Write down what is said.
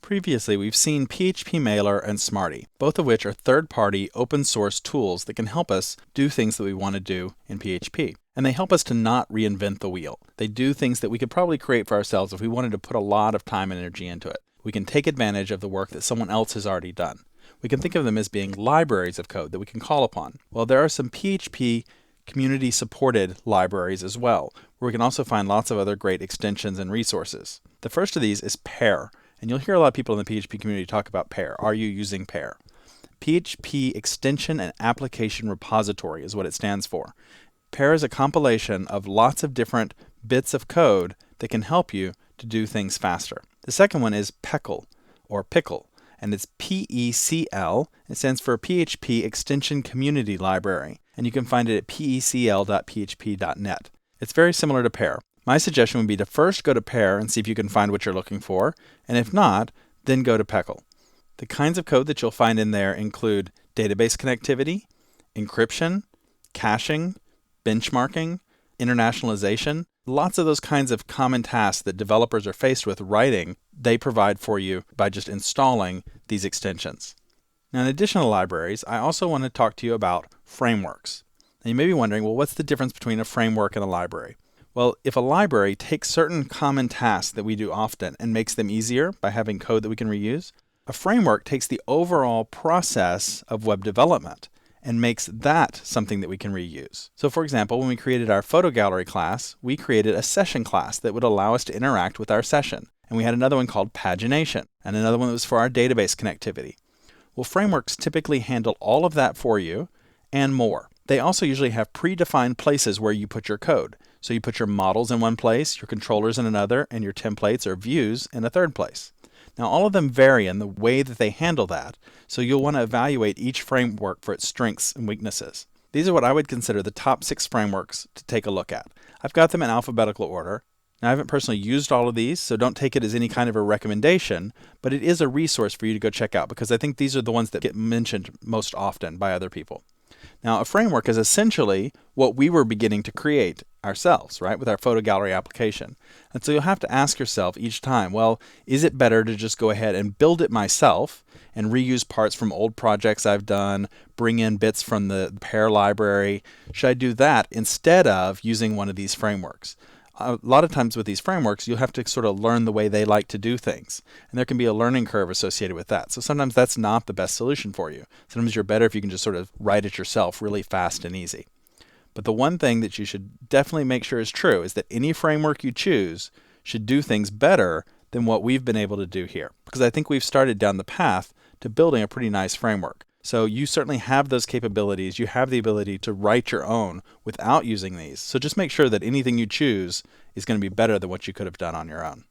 Previously, we've seen PHP Mailer and Smarty, both of which are third-party open source tools that can help us do things that we want to do in PHP. And they help us to not reinvent the wheel. They do things that we could probably create for ourselves if we wanted to put a lot of time and energy into it. We can take advantage of the work that someone else has already done. We can think of them as being libraries of code that we can call upon. Well, there are some PHP community-supported libraries as well, where we can also find lots of other great extensions and resources. The first of these is Pair. And you'll hear a lot of people in the PHP community talk about Pair. Are you using Pair? PHP Extension and Application Repository is what it stands for. Pair is a compilation of lots of different bits of code that can help you to do things faster. The second one is Pickle, or Pickle, and it's PECL. It stands for PHP Extension Community Library, and you can find it at pecl.php.net. It's very similar to Pair. My suggestion would be to first go to Pair and see if you can find what you're looking for, and if not, then go to Pickle. The kinds of code that you'll find in there include database connectivity, encryption, caching, benchmarking, internationalization. Lots of those kinds of common tasks that developers are faced with writing, they provide for you by just installing these extensions. Now, in addition to libraries, I also want to talk to you about frameworks. Now, you may be wondering, well, what's the difference between a framework and a library? Well, if a library takes certain common tasks that we do often and makes them easier by having code that we can reuse, a framework takes the overall process of web development and makes that something that we can reuse. So for example, when we created our photo gallery class, we created a session class that would allow us to interact with our session. And we had another one called pagination, and another one that was for our database connectivity. Well, frameworks typically handle all of that for you and more. They also usually have predefined places where you put your code. So you put your models in one place, your controllers in another, and your templates or views in a third place. Now all of them vary in the way that they handle that, so you'll want to evaluate each framework for its strengths and weaknesses. These are what I would consider the top 6 frameworks to take a look at. I've got them in alphabetical order. Now I haven't personally used all of these, so don't take it as any kind of a recommendation, but it is a resource for you to go check out because I think these are the ones that get mentioned most often by other people. Now, a framework is essentially what we were beginning to create ourselves, right, with our photo gallery application. And so you'll have to ask yourself each time, well, is it better to just go ahead and build it myself and reuse parts from old projects I've done, bring in bits from the Pair library? Should I do that instead of using one of these frameworks? A lot of times with these frameworks, you'll have to sort of learn the way they like to do things. And there can be a learning curve associated with that. So sometimes that's not the best solution for you. Sometimes you're better if you can just sort of write it yourself really fast and easy. But the one thing that you should definitely make sure is true is that any framework you choose should do things better than what we've been able to do here. Because I think we've started down the path to building a pretty nice framework. So you certainly have those capabilities. You have the ability to write your own without using these. So just make sure that anything you choose is going to be better than what you could have done on your own.